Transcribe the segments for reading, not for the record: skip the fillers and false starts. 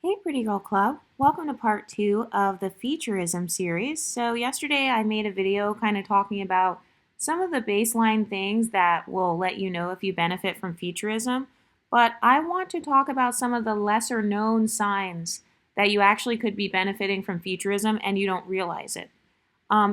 Hey Pretty Girl Club, welcome to part 2 of the Featurism series. So yesterday I made a video kind of talking about some of the baseline things that will let you know if you benefit from Featurism, but I want to talk about some of the lesser known signs that you actually could be benefiting from Featurism and you don't realize it.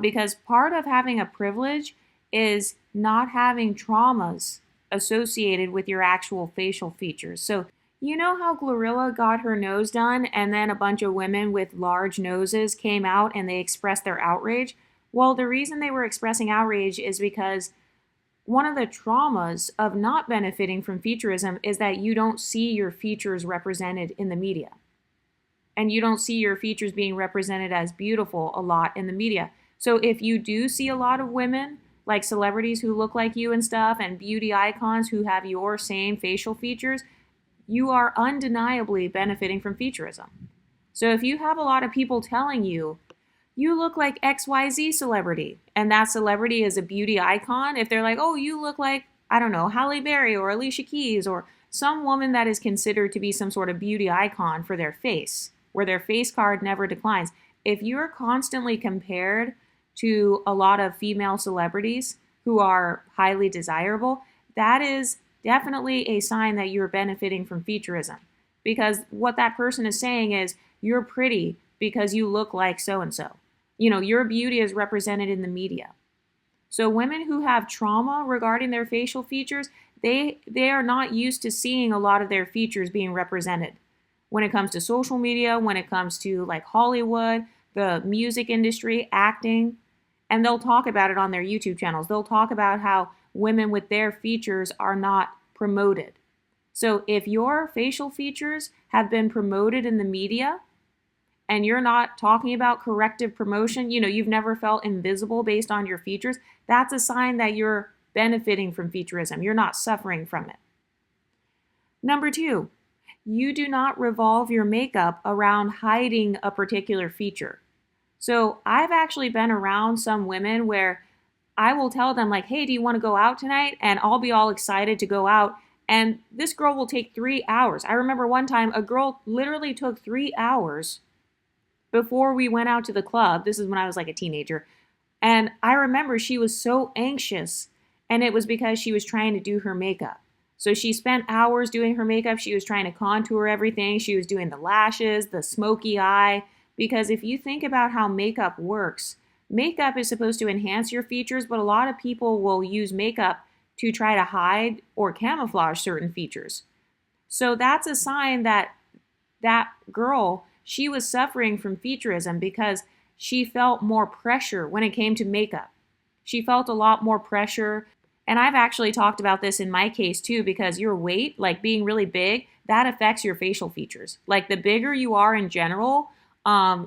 Because part of having a privilege is not having traumas associated with your actual facial features. So you know how Glorilla got her nose done and then a bunch of women with large noses came out and they expressed their outrage? Well, the reason they were expressing outrage is because one of the traumas of not benefiting from featurism is that you don't see your features represented in the media. And you don't see your features being represented as beautiful a lot in the media. So if you do see a lot of women, like celebrities who look like you and stuff, and beauty icons who have your same facial features, you are undeniably benefiting from featurism. So if you have a lot of people telling you, you look like XYZ celebrity, and that celebrity is a beauty icon, if they're like, oh, you look like, I don't know, Halle Berry or Alicia Keys or some woman that is considered to be some sort of beauty icon for their face, where their face card never declines. If you're constantly compared to a lot of female celebrities who are highly desirable, that is definitely a sign that you're benefiting from featurism. Because what that person is saying is, you're pretty because you look like so and so. You know, your beauty is represented in the media. So women who have trauma regarding their facial features, they are not used to seeing a lot of their features being represented. When it comes to social media, when it comes to like Hollywood, the music industry, acting, and they'll talk about it on their YouTube channels. They'll talk about how women with their features are not promoted. So if your facial features have been promoted in the media and you're not talking about corrective promotion, you know, you've never felt invisible based on your features, that's a sign that you're benefiting from featurism. You're not suffering from it. Number 2, you do not revolve your makeup around hiding a particular feature. So I've actually been around some women where I will tell them like, hey, do you want to go out tonight? And I'll be all excited to go out. And this girl will take 3 hours. I remember one time a girl literally took 3 hours before we went out to the club. This is when I was like a teenager. And I remember she was so anxious, and it was because she was trying to do her makeup. So she spent hours doing her makeup. She was trying to contour everything. She was doing the lashes, the smoky eye. Because if you think about how makeup works, makeup is supposed to enhance your features, but a lot of people will use makeup to try to hide or camouflage certain features. So that's a sign that that girl, she was suffering from featurism because she felt more pressure when it came to makeup. She felt a lot more pressure. And I've actually talked about this in my case too, because your weight, like being really big, that affects your facial features. Like the bigger you are in general,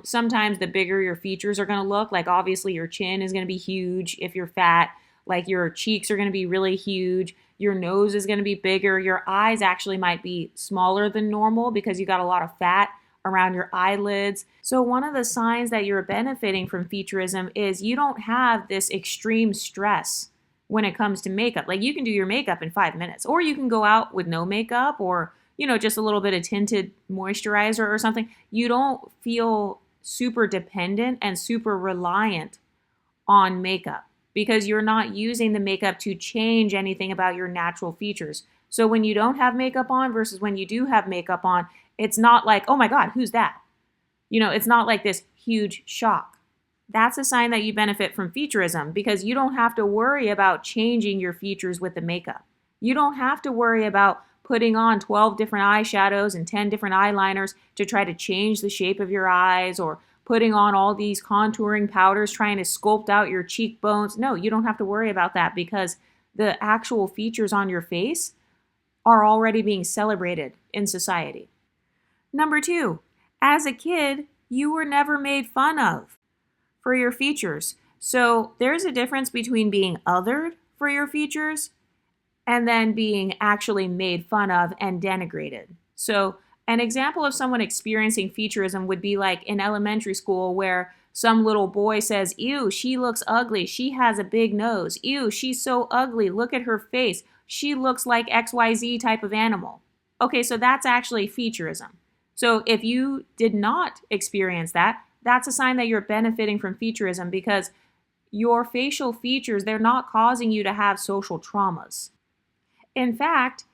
sometimes the bigger your features are going to look. Like obviously your chin is going to be huge if you're fat. Like your cheeks are going to be really huge. Your nose is going to be bigger. Your eyes actually might be smaller than normal because you got a lot of fat around your eyelids. So one of the signs that you're benefiting from featurism is you don't have this extreme stress when it comes to makeup. Like you can do your makeup in 5 minutes, or you can go out with no makeup, or you know, just a little bit of tinted moisturizer or something. You don't feel super dependent and super reliant on makeup because you're not using the makeup to change anything about your natural features. So when you don't have makeup on versus when you do have makeup on, it's not like, oh my God, who's that? You know, it's not like this huge shock. That's a sign that you benefit from featurism because you don't have to worry about changing your features with the makeup. You don't have to worry about putting on 12 different eyeshadows and 10 different eyeliners to try to change the shape of your eyes, or putting on all these contouring powders trying to sculpt out your cheekbones. No, you don't have to worry about that because the actual features on your face are already being celebrated in society. Number 2, as a kid, you were never made fun of for your features. So there's a difference between being othered for your features and then being actually made fun of and denigrated. So an example of someone experiencing featurism would be like in elementary school where some little boy says, ew, she looks ugly. She has a big nose. Ew, she's so ugly. Look at her face. She looks like XYZ type of animal. Okay, so that's actually featurism. So if you did not experience that, that's a sign that you're benefiting from Featurism because your facial features, they're not causing you to have social traumas. In fact,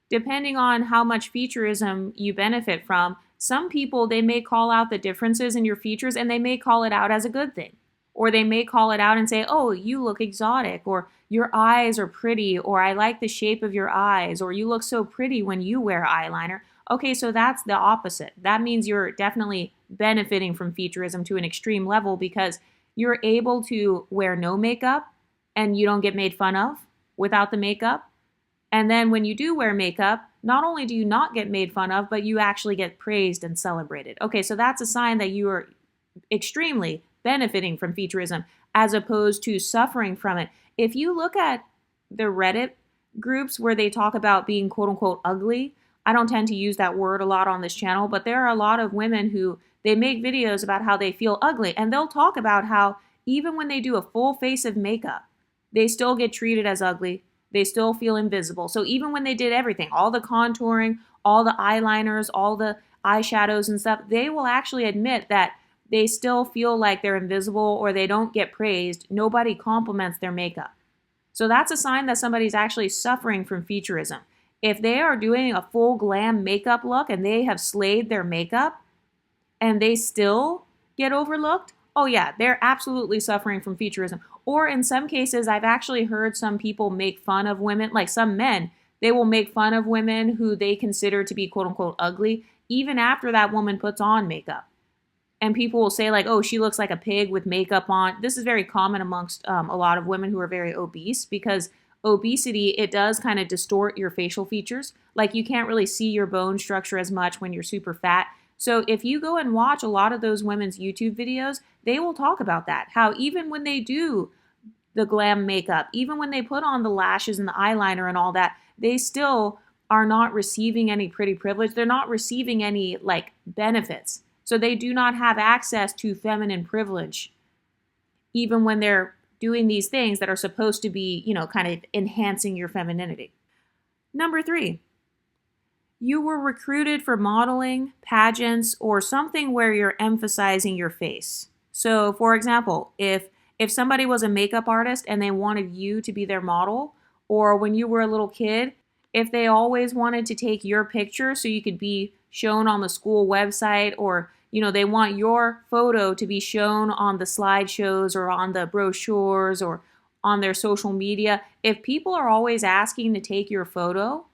depending on how much Featurism you benefit from, some people, they may call out the differences in your features and they may call it out as a good thing. Or they may call it out and say, oh, you look exotic, or your eyes are pretty, or I like the shape of your eyes, or you look so pretty when you wear eyeliner. Okay, so that's the opposite. That means you're definitely benefiting from Featurism to an extreme level because you're able to wear no makeup and you don't get made fun of without the makeup. And then when you do wear makeup, not only do you not get made fun of, but you actually get praised and celebrated. Okay, so that's a sign that you are extremely benefiting from Featurism as opposed to suffering from it. If you look at the Reddit groups where they talk about being quote unquote ugly, I don't tend to use that word a lot on this channel, but there are a lot of women who they make videos about how they feel ugly, and they'll talk about how even when they do a full face of makeup, they still get treated as ugly. They still feel invisible. So even when they did everything, all the contouring, all the eyeliners, all the eyeshadows and stuff, they will actually admit that they still feel like they're invisible or they don't get praised. Nobody compliments their makeup. So that's a sign that somebody's actually suffering from Featurism. If they are doing a full glam makeup look and they have slayed their makeup and they still get overlooked, oh yeah, they're absolutely suffering from Featurism. Or in some cases, I've actually heard some people make fun of women, like some men, they will make fun of women who they consider to be quote unquote ugly, even after that woman puts on makeup. And people will say like, oh, she looks like a pig with makeup on. This is very common amongst a lot of women who are very obese because obesity, it does kind of distort your facial features. Like you can't really see your bone structure as much when you're super fat. So if you go and watch a lot of those women's YouTube videos, they will talk about that. How even when they do the glam makeup, even when they put on the lashes and the eyeliner and all that, they still are not receiving any pretty privilege. They're not receiving any like benefits. So they do not have access to feminine privilege, even when they're doing these things that are supposed to be, kind of enhancing your femininity. Number 3, you were recruited for modeling, pageants, or something where you're emphasizing your face. So for example, if somebody was a makeup artist and they wanted you to be their model, or when you were a little kid, if they always wanted to take your picture so you could be shown on the school website, or they want your photo to be shown on the slideshows or on the brochures or on their social media, if people are always asking to take your photo,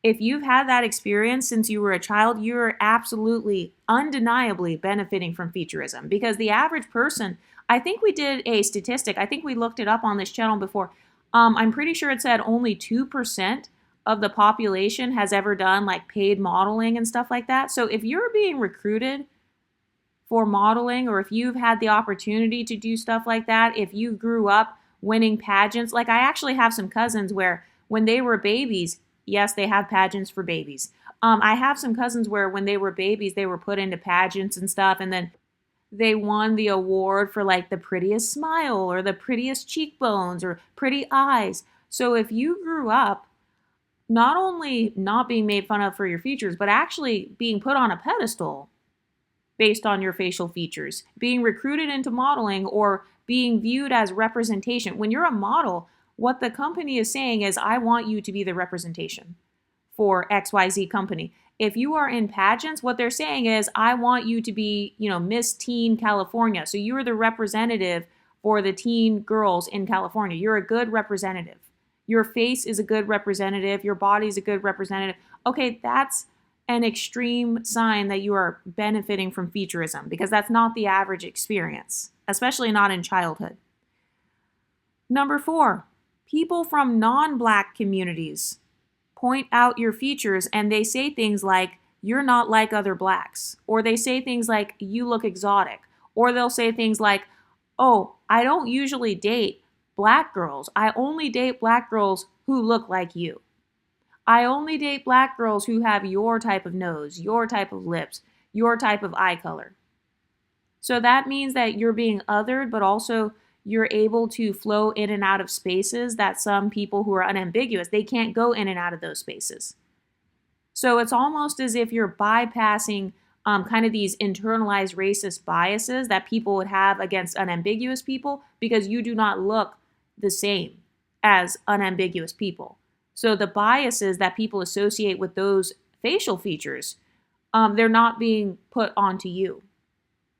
if you've had that experience since you were a child, you're absolutely, undeniably benefiting from Featurism because the average person, I think we did a statistic, I think we looked it up on this channel before, I'm pretty sure it said only 2% of the population has ever done like paid modeling and stuff like that. So if you're being recruited for modeling, or if you've had the opportunity to do stuff like that, if you grew up winning pageants, like I actually have some cousins where when they were babies, yes, they have pageants for babies. I have some cousins where when they were babies, they were put into pageants and stuff, and then they won the award for like the prettiest smile or the prettiest cheekbones or pretty eyes. So if you grew up not only not being made fun of for your features, but actually being put on a pedestal based on your facial features, being recruited into modeling or being viewed as representation. When you're a model, what the company is saying is, I want you to be the representation for XYZ company. If you are in pageants, what they're saying is, I want you to be, Miss Teen California. So you're the representative for the teen girls in California. You're a good representative. Your face is a good representative. Your body is a good representative. Okay, that's an extreme sign that you are benefiting from Featurism because that's not the average experience, especially not in childhood. Number 4, people from non-Black communities point out your features and they say things like, you're not like other Blacks, or they say things like, you look exotic, or they'll say things like, oh, I don't usually date Black girls. I only date Black girls who look like you. I only date Black girls who have your type of nose, your type of lips, your type of eye color. So that means that you're being othered, but also you're able to flow in and out of spaces that some people who are unambiguous, they can't go in and out of those spaces. So it's almost as if you're bypassing kind of these internalized racist biases that people would have against unambiguous people because you do not look the same as unambiguous people. So the biases that people associate with those facial features, they're not being put onto you.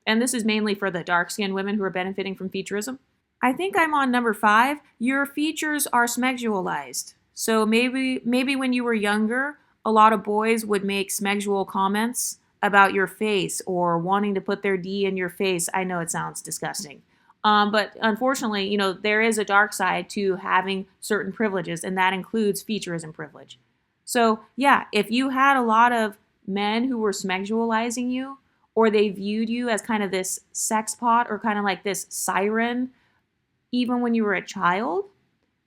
And this is mainly for the dark-skinned women who are benefiting from featurism. I think I'm on number 5. Your features are smexualized. So maybe when you were younger, a lot of boys would make smexual comments about your face or wanting to put their D in your face. I know it sounds disgusting. But unfortunately, there is a dark side to having certain privileges, and that includes featurism privilege. So yeah, if you had a lot of men who were smexualizing you, or they viewed you as kind of this sex pot or kind of like this siren, even when you were a child,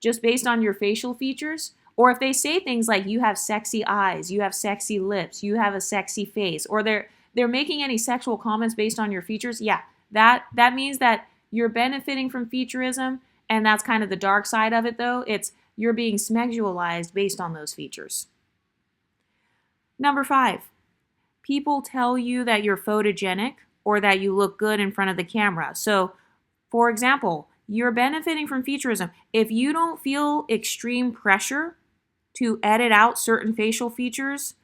just based on your facial features, or if they say things like you have sexy eyes, you have sexy lips, you have a sexy face, or they're making any sexual comments based on your features, yeah, that means that you're benefiting from featurism, and that's kind of the dark side of it though. It's you're being smexualized based on those features. Number 5, people tell you that you're photogenic or that you look good in front of the camera. So, for example, you're benefiting from featurism. If you don't feel extreme pressure to edit out certain facial features,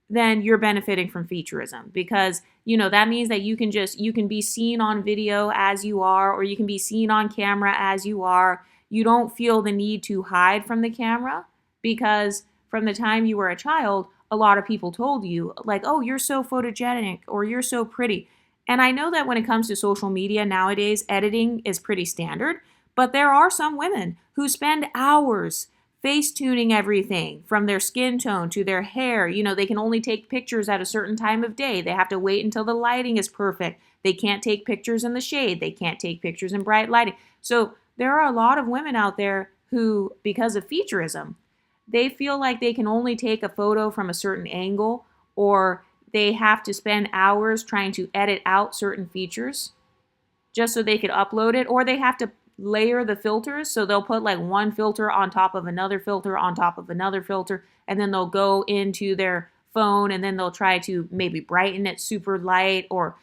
then you're benefiting from featurism because, that means that you can be seen on video as you are, or you can be seen on camera as you are. You don't feel the need to hide from the camera because from the time you were a child, a lot of people told you like, oh, you're so photogenic or you're so pretty. And I know that when it comes to social media nowadays, editing is pretty standard, but there are some women who spend hours face tuning everything from their skin tone to their hair. They can only take pictures at a certain time of day. They have to wait until the lighting is perfect. They can't take pictures in the shade. They can't take pictures in bright lighting. So there are a lot of women out there who, because of featurism, they feel like they can only take a photo from a certain angle, or they have to spend hours trying to edit out certain features just so they could upload it, or they have to layer the filters. So they'll put like one filter on top of another filter on top of another filter, and then they'll go into their phone and then they'll try to maybe brighten it super light, or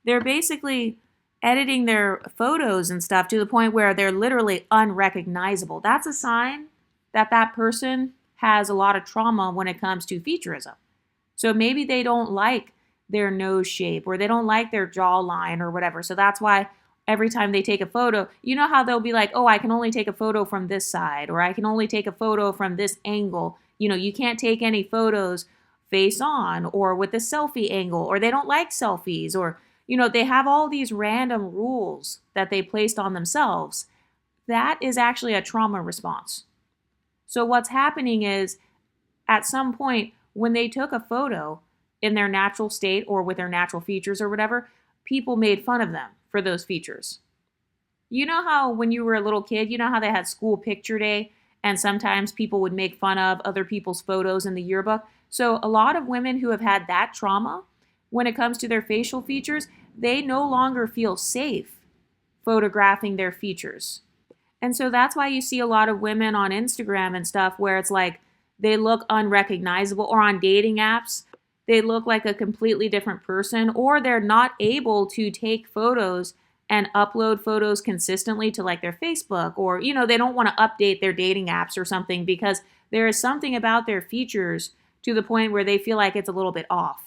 they're basically editing their photos and stuff to the point where they're literally unrecognizable. That's a sign that that person has a lot of trauma when it comes to featurism. So maybe they don't like their nose shape, or they don't like their jawline or whatever. So that's why every time they take a photo, you know how they'll be like, oh, I can only take a photo from this side, or I can only take a photo from this angle. You can't take any photos face on or with a selfie angle, or they don't like selfies, or, they have all these random rules that they placed on themselves. That is actually a trauma response. So what's happening is at some point when they took a photo in their natural state or with their natural features or whatever, people made fun of them for those features. You know how when you were a little kid, you know how they had school picture day and sometimes people would make fun of other people's photos in the yearbook? So a lot of women who have had that trauma, when it comes to their facial features, they no longer feel safe photographing their features. And so that's why you see a lot of women on Instagram and stuff where it's like they look unrecognizable, or on dating apps, they look like a completely different person, or they're not able to take photos and upload photos consistently to like their Facebook, or, they don't want to update their dating apps or something because there is something about their features to the point where they feel like it's a little bit off.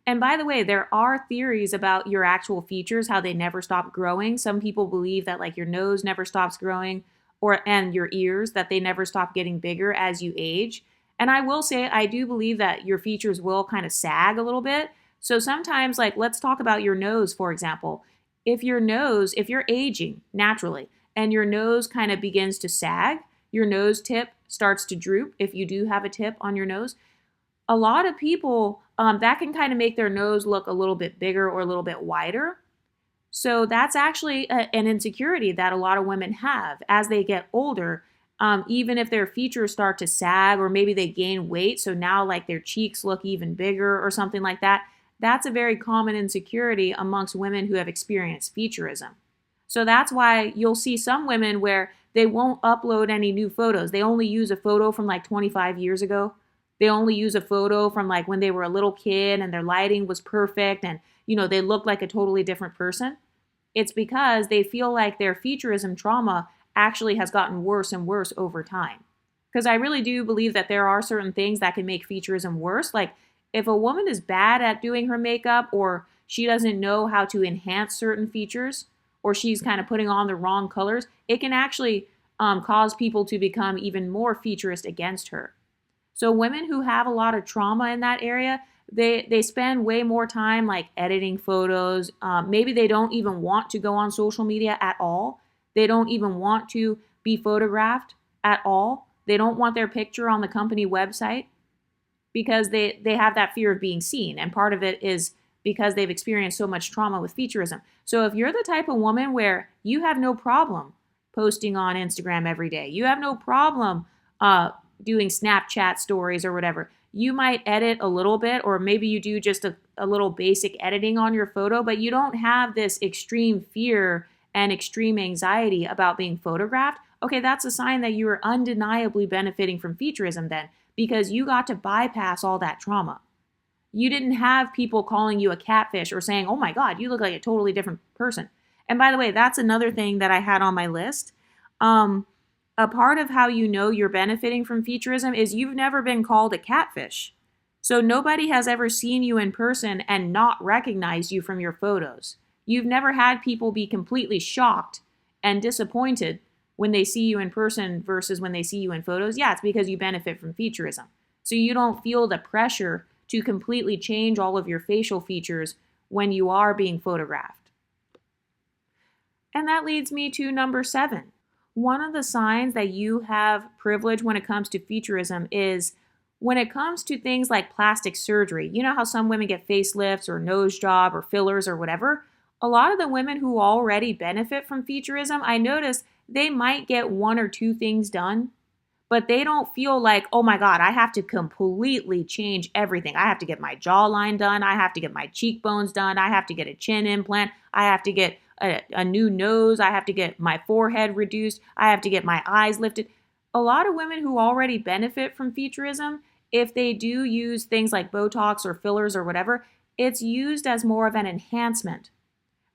And by the way, there are theories about your actual features, how they never stop growing. Some people believe that like your nose never stops growing, and your ears, that they never stop getting bigger as you age. And I will say, I do believe that your features will kind of sag a little bit. So sometimes, like, let's talk about your nose, for example. If you're aging naturally and your nose kind of begins to sag, your nose tip starts to droop if you do have a tip on your nose, a lot of people, that can kind of make their nose look a little bit bigger or a little bit wider. So that's actually an insecurity that a lot of women have as they get older. Even if their features start to sag, or maybe they gain weight, so now like their cheeks look even bigger or something like that, that's a very common insecurity amongst women who have experienced featurism. So that's why you'll see some women where they won't upload any new photos. They only use a photo from like 25 years ago they only use a photo from like when they were a little kid and their lighting was perfect and, they look like a totally different person. It's because they feel like their featurism trauma actually has gotten worse and worse over time. Because I really do believe that there are certain things that can make featurism worse. Like if a woman is bad at doing her makeup, or she doesn't know how to enhance certain features, or she's kind of putting on the wrong colors, it can actually cause people to become even more featurist against her. So women who have a lot of trauma in that area, they spend way more time like editing photos. Maybe they don't even want to go on social media at all. They don't even want to be photographed at all. They don't want their picture on the company website because they have that fear of being seen. And part of it is because they've experienced so much trauma with featurism. So if you're the type of woman where you have no problem posting on Instagram every day, you have no problem doing Snapchat stories or whatever, you might edit a little bit, or maybe you do just a little basic editing on your photo, but you don't have this extreme fear and extreme anxiety about being photographed. Okay, that's a sign that you are undeniably benefiting from featurism then, because you got to bypass all that trauma. You didn't have people calling you a catfish or saying, oh my God, you look like a totally different person. And by the way, that's another thing that I had on my list. A part of how you know you're benefiting from featurism is you've never been called a catfish. So nobody has ever seen you in person and not recognized you from your photos. You've never had people be completely shocked and disappointed when they see you in person versus when they see you in photos. Yeah, it's because you benefit from featurism. So you don't feel the pressure to completely change all of your facial features when you are being photographed. And that leads me to number 7. One of the signs that you have privilege when it comes to featurism is when it comes to things like plastic surgery. You know how some women get facelifts or nose job or fillers or whatever? A lot of the women who already benefit from featurism, I notice they might get 1 or 2 things done, but they don't feel like, oh my God, I have to completely change everything. I have to get my jawline done. I have to get my cheekbones done. I have to get a chin implant. I have to get a new nose. I have to get my forehead reduced. I have to get my eyes lifted. A lot of women who already benefit from featurism, if they do use things like Botox or fillers or whatever, it's used as more of an enhancement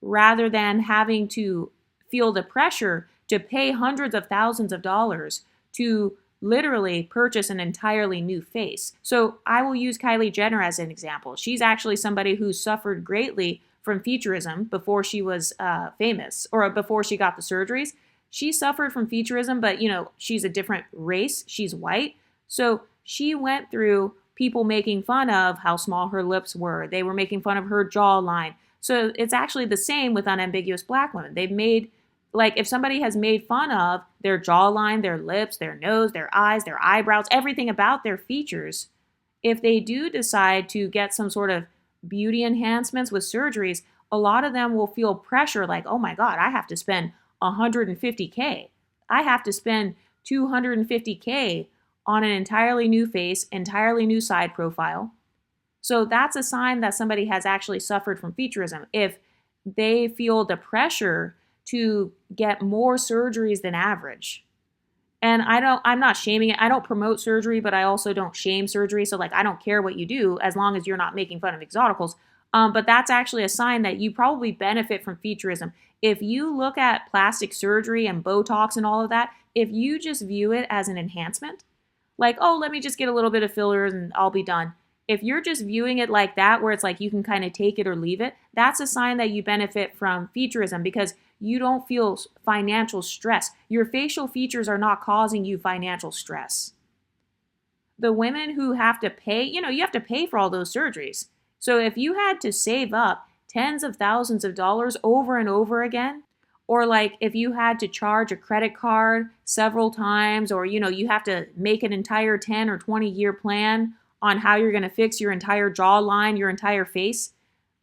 rather than having to feel the pressure to pay hundreds of thousands of dollars to literally purchase an entirely new face. So I will use Kylie Jenner as an example. She's actually somebody who suffered greatly from featurism before she was famous, or before she got the surgeries. She suffered from featurism, but she's a different race. She's white. So she went through people making fun of how small her lips were. They were making fun of her jawline. So it's actually the same with unambiguous Black women. They've made, like, if somebody has made fun of their jawline, their lips, their nose, their eyes, their eyebrows, everything about their features, if they do decide to get some sort of beauty enhancements with surgeries, a lot of them will feel pressure like, oh my God, I have to spend $150K. I have to spend $250K on an entirely new face, entirely new side profile. So that's a sign that somebody has actually suffered from featurism. If they feel the pressure to get more surgeries than average. And I'm not shaming it. I don't promote surgery, but I also don't shame surgery. So like, I don't care what you do as long as you're not making fun of Exoticals. But that's actually a sign that you probably benefit from featurism. If you look at plastic surgery and Botox and all of that, if you just view it as an enhancement, like, oh, let me just get a little bit of fillers and I'll be done. If you're just viewing it like that, where it's like you can kind of take it or leave it, that's a sign that you benefit from featurism because you don't feel financial stress. Your facial features are not causing you financial stress. The women who have to pay, you have to pay for all those surgeries. So if you had to save up tens of thousands of dollars over and over again, or like if you had to charge a credit card several times, or you have to make an entire 10 or 20 year plan on how you're going to fix your entire jawline, your entire face,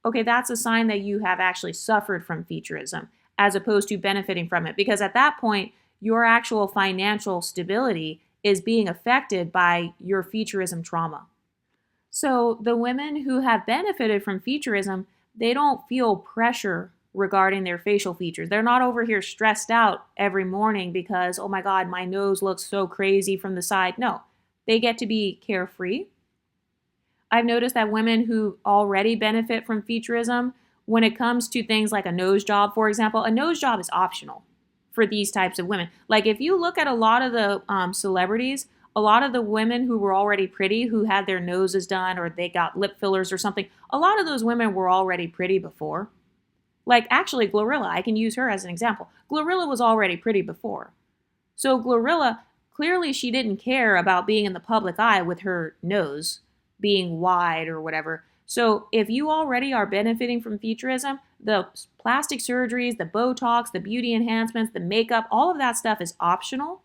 okay, that's a sign that you have actually suffered from featurism as opposed to benefiting from it. Because at that point, your actual financial stability is being affected by your featurism trauma. So the women who have benefited from featurism, they don't feel pressure regarding their facial features. They're not over here stressed out every morning because, oh my God, my nose looks so crazy from the side. No, they get to be carefree. I've noticed that women who already benefit from Featurism, when it comes to things like a nose job, for example, a nose job is optional for these types of women. Like if you look at a lot of the celebrities, a lot of the women who were already pretty, who had their noses done or they got lip fillers or something, a lot of those women were already pretty before. Like actually Glorilla, I can use her as an example. Glorilla was already pretty before. So Glorilla, clearly she didn't care about being in the public eye with her nose being wide or whatever. So if you already are benefiting from Featurism, the plastic surgeries, the Botox, the beauty enhancements, the makeup, all of that stuff is optional.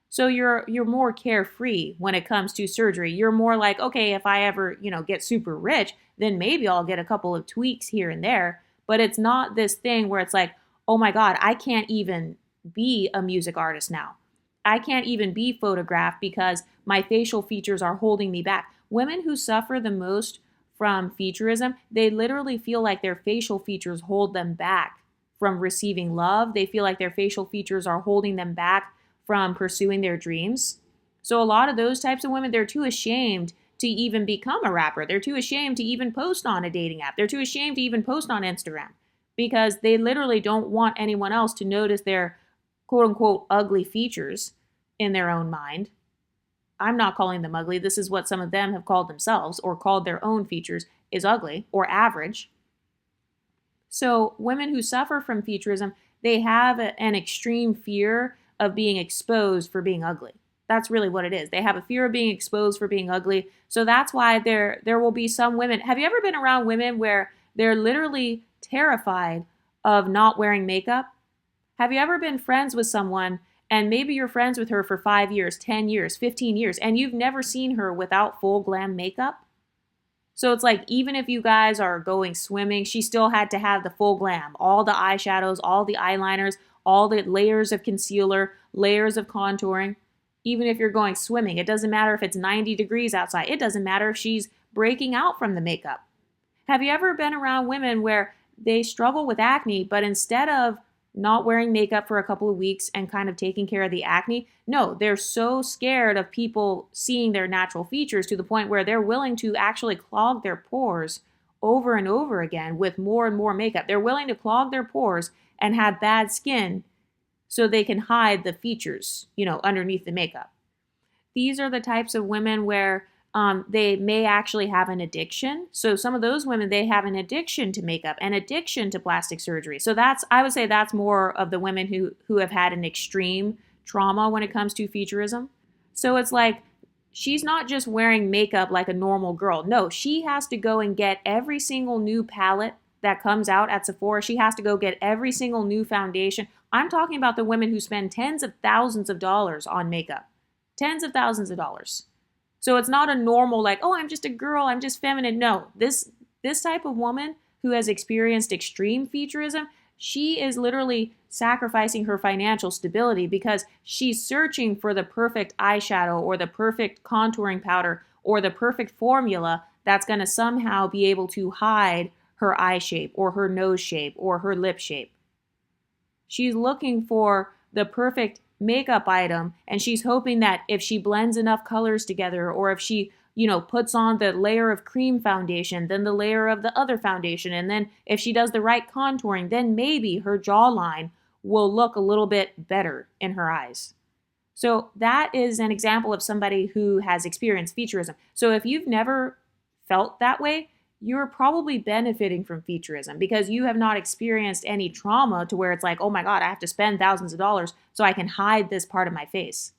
So you're more carefree when it comes to surgery. You're more like, okay, if I ever, get super rich, then maybe I'll get a couple of tweaks here and there. But it's not this thing where it's like, oh my God, I can't even be a music artist now. I can't even be photographed because my facial features are holding me back. Women who suffer the most from Featurism, they literally feel like their facial features hold them back from receiving love. They feel like their facial features are holding them back from pursuing their dreams. So a lot of those types of women, they're too ashamed to even become a rapper. They're too ashamed to even post on a dating app. They're too ashamed to even post on Instagram because they literally don't want anyone else to notice their quote unquote ugly features in their own mind. I'm not calling them ugly. This is what some of them have called themselves or called their own features is ugly or average. So women who suffer from Featurism, they have an extreme fear of being exposed for being ugly. That's really what it is. They have a fear of being exposed for being ugly. So that's why there will be some women. Have you ever been around women where they're literally terrified of not wearing makeup? Have you ever been friends with someone and maybe you're friends with her for 5 years, 10 years, 15 years, and you've never seen her without full glam makeup? So it's like, even if you guys are going swimming, she still had to have the full glam, all the eyeshadows, all the eyeliners, all the layers of concealer, layers of contouring. Even if you're going swimming, it doesn't matter if it's 90 degrees outside. It doesn't matter if she's breaking out from the makeup. Have you ever been around women where they struggle with acne, but instead of not wearing makeup for a couple of weeks and kind of taking care of the acne, no, they're so scared of people seeing their natural features to the point where they're willing to actually clog their pores over and over again with more and more makeup. They're willing to clog their pores and have bad skin so they can hide the features, underneath the makeup. These are the types of women where they may actually have an addiction. So some of those women, they have an addiction to makeup, an addiction to plastic surgery. So I would say that's more of the women who have had an extreme trauma when it comes to Featurism. So it's like, she's not just wearing makeup like a normal girl. No, she has to go and get every single new palette that comes out at Sephora. She has to go get every single new foundation. I'm talking about the women who spend tens of thousands of dollars on makeup. Tens of thousands of dollars. So it's not a normal like, oh, I'm just a girl, I'm just feminine. No, this type of woman who has experienced extreme Featurism, she is literally sacrificing her financial stability because she's searching for the perfect eyeshadow or the perfect contouring powder or the perfect formula that's going to somehow be able to hide her eye shape or her nose shape or her lip shape. She's looking for the perfect makeup item and she's hoping that if she blends enough colors together or if she puts on the layer of cream foundation, then the layer of the other foundation, and then if she does the right contouring, then maybe her jawline will look a little bit better in her eyes. So that is an example of somebody who has experienced Featurism. So if you've never felt that way, you're probably benefiting from Featurism because you have not experienced any trauma to where it's like, oh my God, I have to spend thousands of dollars so I can hide this part of my face.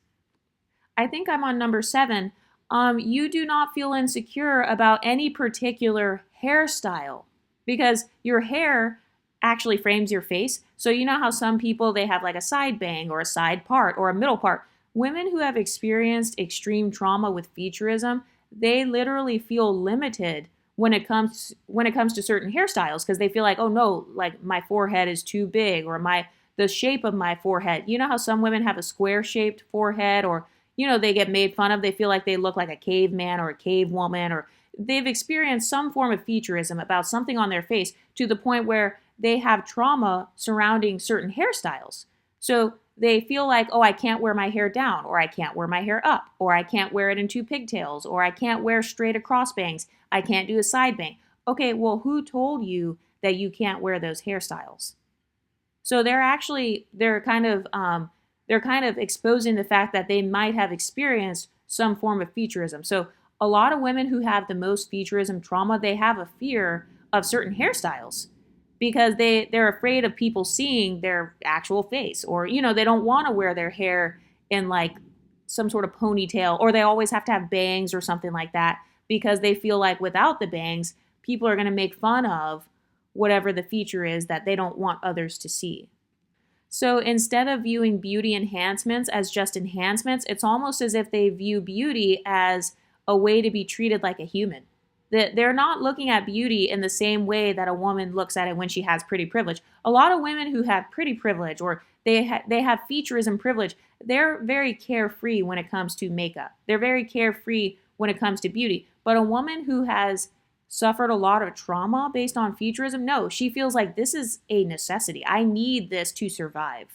I think I'm on number 7. You do not feel insecure about any particular hairstyle because your hair actually frames your face. So you know how some people, they have like a side bang or a side part or a middle part. Women who have experienced extreme trauma with Featurism, they literally feel limited when it comes to certain hairstyles because they feel like, oh no, like my forehead is too big or the shape of my forehead. You know how some women have a square shaped forehead or they get made fun of. They feel like they look like a caveman or a cave woman or they've experienced some form of Featurism about something on their face to the point where they have trauma surrounding certain hairstyles. So they feel like, oh, I can't wear my hair down, or I can't wear my hair up, or I can't wear it in two pigtails, or I can't wear straight across bangs, I can't do a side bang. Okay, well, who told you that you can't wear those hairstyles? So they're kind of exposing the fact that they might have experienced some form of featurism. So a lot of women who have the most featurism trauma, they have a fear of certain hairstyles because they're afraid of people seeing their actual face, or they don't want to wear their hair in like some sort of ponytail, or they always have to have bangs or something like that because they feel like without the bangs people are going to make fun of whatever the feature is that they don't want others to see. So instead of viewing beauty enhancements as just enhancements, it's almost as if they view beauty as a way to be treated like a human. They're not looking at beauty in the same way that a woman looks at it when she has pretty privilege. A lot of women who have pretty privilege, or they have featurism privilege, they're very carefree when it comes to makeup. They're very carefree when it comes to beauty. But a woman who has suffered a lot of trauma based on featurism, no, she feels like this is a necessity. I need this to survive.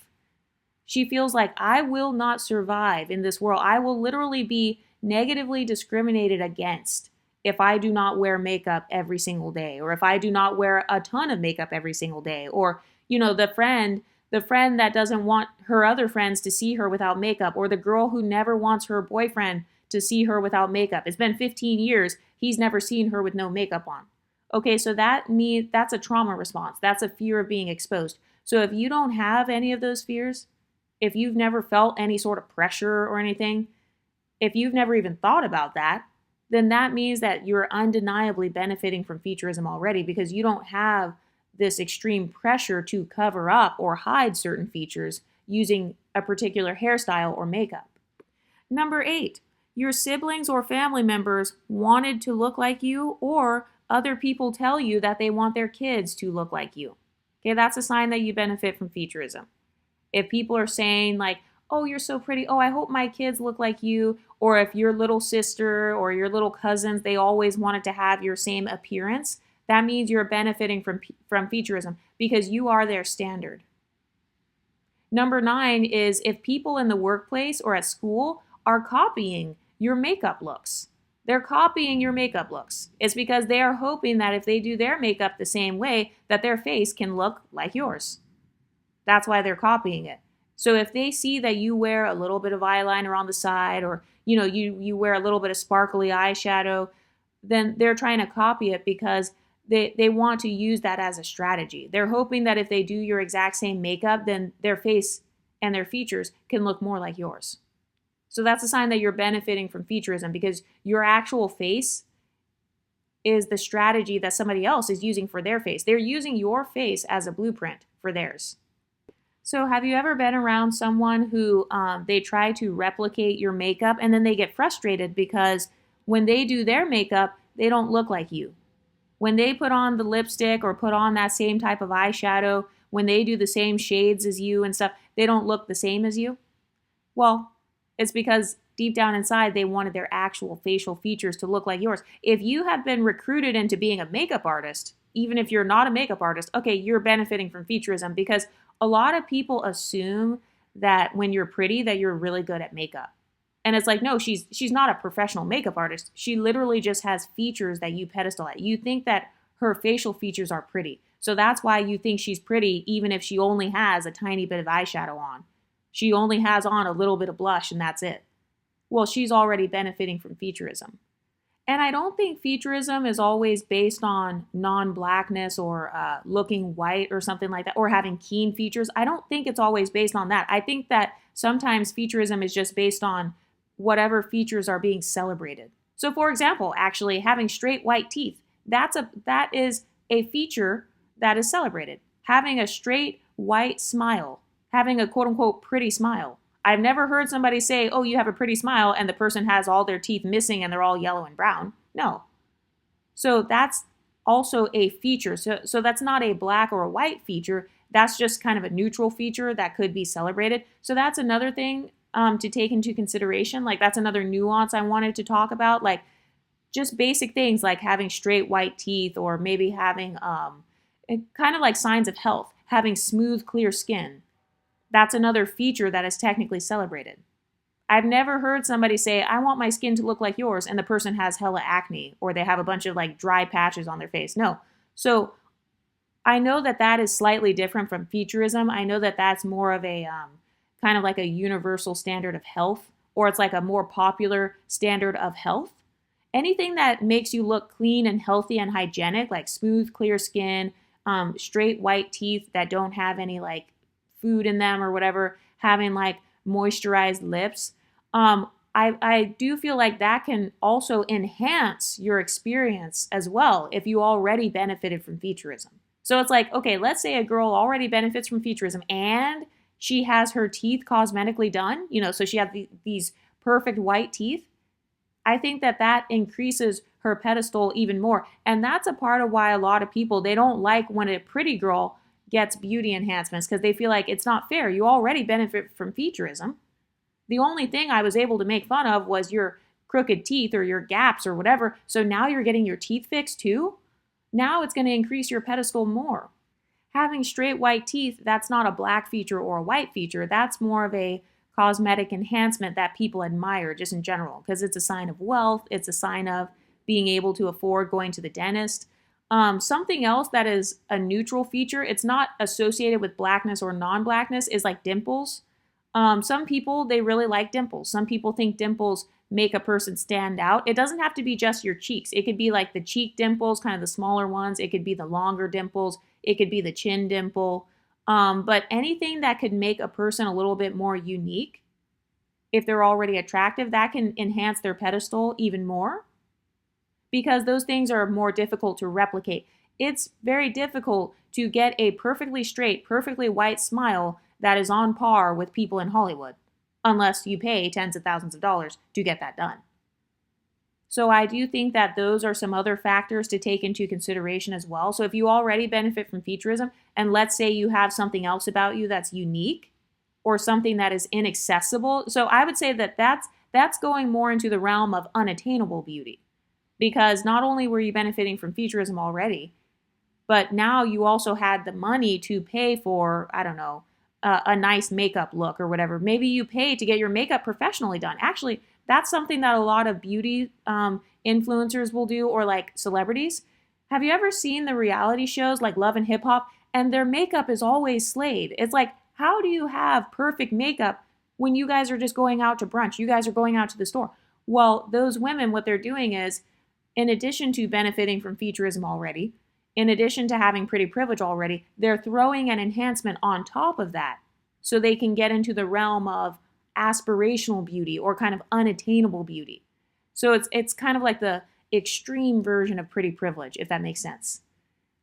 She feels like I will not survive in this world. I will literally be negatively discriminated against if I do not wear makeup every single day, or if I do not wear a ton of makeup every single day, or the friend that doesn't want her other friends to see her without makeup, or the girl who never wants her boyfriend to see her without makeup. It's been 15 years, he's never seen her with no makeup on. Okay, so that's a trauma response. That's a fear of being exposed. So if you don't have any of those fears, if you've never felt any sort of pressure or anything, if you've never even thought about that, then that means that you're undeniably benefiting from featurism already, because you don't have this extreme pressure to cover up or hide certain features using a particular hairstyle or makeup. Number 8, your siblings or family members wanted to look like you, or other people tell you that they want their kids to look like you. Okay, that's a sign that you benefit from featurism. If people are saying like, oh, you're so pretty, oh, I hope my kids look like you, or if your little sister or your little cousins, they always wanted to have your same appearance, that means you're benefiting from featurism because you are their standard. Number 9 is if people in the workplace or at school are copying your makeup looks. They're copying your makeup looks. It's because they are hoping that if they do their makeup the same way, that their face can look like yours. That's why they're copying it. So if they see that you wear a little bit of eyeliner on the side, or you wear a little bit of sparkly eyeshadow, then they're trying to copy it because they want to use that as a strategy. They're hoping that if they do your exact same makeup, then their face and their features can look more like yours. So that's a sign that you're benefiting from featurism, because your actual face is the strategy that somebody else is using for their face. They're using your face as a blueprint for theirs. So have you ever been around someone who they try to replicate your makeup and then they get frustrated because when they do their makeup, they don't look like you? When they put on the lipstick or put on that same type of eyeshadow, when they do the same shades as you and stuff, they don't look the same as you? Well, it's because deep down inside, they wanted their actual facial features to look like yours. If you have been recruited into being a makeup artist, even if you're not a makeup artist, okay, you're benefiting from featurism, because a lot of people assume that when you're pretty, that you're really good at makeup. And it's like, no, she's not a professional makeup artist. She literally just has features that you pedestal at. You think that her facial features are pretty. So that's why you think she's pretty, even if she only has a tiny bit of eyeshadow on. She only has on a little bit of blush and that's it. Well, she's already benefiting from featurism. And I don't think featurism is always based on non-blackness or looking white or something like that, or having keen features. I don't think it's always based on that. I think that sometimes featurism is just based on whatever features are being celebrated. So for example, actually having straight white teeth, that is a feature that is celebrated. Having a straight white smile, having a quote unquote pretty smile. I've never heard somebody say, oh, you have a pretty smile, and the person has all their teeth missing and they're all yellow and brown. No. So that's also a feature. So that's not a black or a white feature. That's just kind of a neutral feature that could be celebrated. So that's another thing to take into consideration. Like that's another nuance I wanted to talk about. Like just basic things like having straight white teeth, or maybe having kind of like signs of health, having smooth, clear skin. That's another feature that is technically celebrated. I've never heard somebody say, I want my skin to look like yours, and the person has hella acne or they have a bunch of like dry patches on their face. No. So I know that that is slightly different from Featurism. I know that that's more of a kind of like a universal standard of health, or it's like a more popular standard of health. Anything that makes you look clean and healthy and hygienic, like smooth, clear skin, straight white teeth that don't have any like food in them or whatever, having like moisturized lips. I do feel like that can also enhance your experience as well if you already benefited from Featurism. So it's like, okay, let's say a girl already benefits from Featurism and she has her teeth cosmetically done, so she has these perfect white teeth. I think that that increases her pedestal even more. And that's a part of why a lot of people, they don't like when a pretty girl gets beauty enhancements because they feel like it's not fair. You already benefit from Featurism. The only thing I was able to make fun of was your crooked teeth or your gaps or whatever. So now you're getting your teeth fixed too? Now it's going to increase your pedestal more. Having straight white teeth, that's not a black feature or a white feature. That's more of a cosmetic enhancement that people admire just in general because it's a sign of wealth. It's a sign of being able to afford going to the dentist. Something else that is a neutral feature, it's not associated with blackness or non-blackness, is like dimples. Some people, they really like dimples. Some people think dimples make a person stand out. It doesn't have to be just your cheeks. It could be like the cheek dimples, kind of the smaller ones. It could be the longer dimples. It could be the chin dimple. But anything that could make a person a little bit more unique, if they're already attractive, that can enhance their pedestal even more because those things are more difficult to replicate. It's very difficult to get a perfectly straight, perfectly white smile that is on par with people in Hollywood, unless you pay tens of thousands of dollars to get that done. So I do think that those are some other factors to take into consideration as well. So if you already benefit from Featurism, and let's say you have something else about you that's unique or something that is inaccessible, so I would say that that's going more into the realm of unattainable beauty. Because not only were you benefiting from Featurism already, but now you also had the money to pay for, I don't know, a nice makeup look or whatever. Maybe you pay to get your makeup professionally done. Actually, that's something that a lot of beauty influencers will do, or like celebrities. Have you ever seen the reality shows like Love and Hip Hop? And their makeup is always slayed. It's like, how do you have perfect makeup when you guys are just going out to brunch? You guys are going out to the store. Well, those women, what they're doing is, in addition to benefiting from Featurism already, in addition to having pretty privilege already, they're throwing an enhancement on top of that so they can get into the realm of aspirational beauty or kind of unattainable beauty. So it's kind of like the extreme version of pretty privilege, if that makes sense.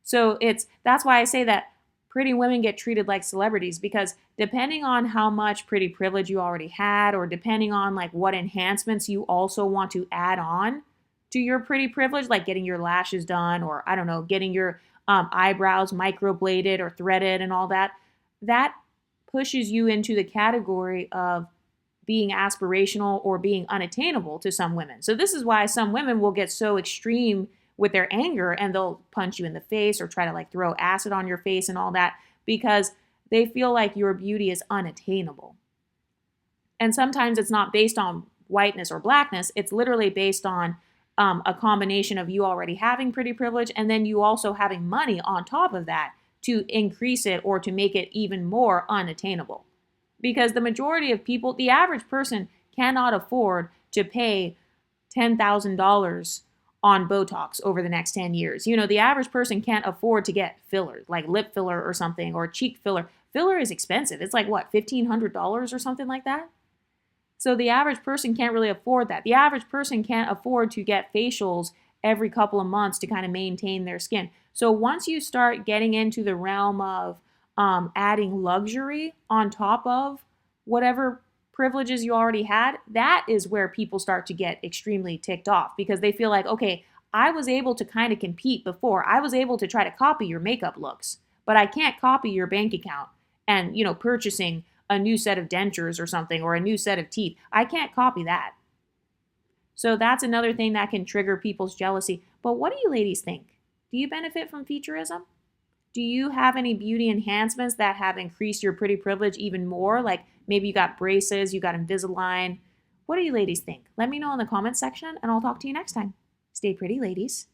So that's why I say that pretty women get treated like celebrities, because depending on how much pretty privilege you already had, or depending on like what enhancements you also want to add on to your pretty privilege, like getting your lashes done, or I don't know, getting your eyebrows microbladed or threaded and all that, that pushes you into the category of being aspirational or being unattainable to some women. So this is why some women will get so extreme with their anger and they'll punch you in the face or try to like throw acid on your face and all that, because they feel like your beauty is unattainable. And sometimes it's not based on whiteness or blackness. It's literally based on a combination of you already having pretty privilege and then you also having money on top of that to increase it or to make it even more unattainable. Because the majority of people, the average person cannot afford to pay $10,000 on Botox over the next 10 years. The average person can't afford to get fillers, like lip filler or something, or cheek filler. Filler is expensive. It's like what, $1,500 or something like that? So the average person can't really afford that. The average person can't afford to get facials every couple of months to kind of maintain their skin. So once you start getting into the realm of adding luxury on top of whatever privileges you already had, that is where people start to get extremely ticked off, because they feel like, okay, I was able to kind of compete before. I was able to try to copy your makeup looks, but I can't copy your bank account and, purchasing a new set of dentures or something, or a new set of teeth. I can't copy that. So that's another thing that can trigger people's jealousy. But what do you ladies think? Do you benefit from Featurism? Do you have any beauty enhancements that have increased your pretty privilege even more? Like maybe you got braces, you got Invisalign. What do you ladies think? Let me know in the comments section and I'll talk to you next time. Stay pretty, ladies.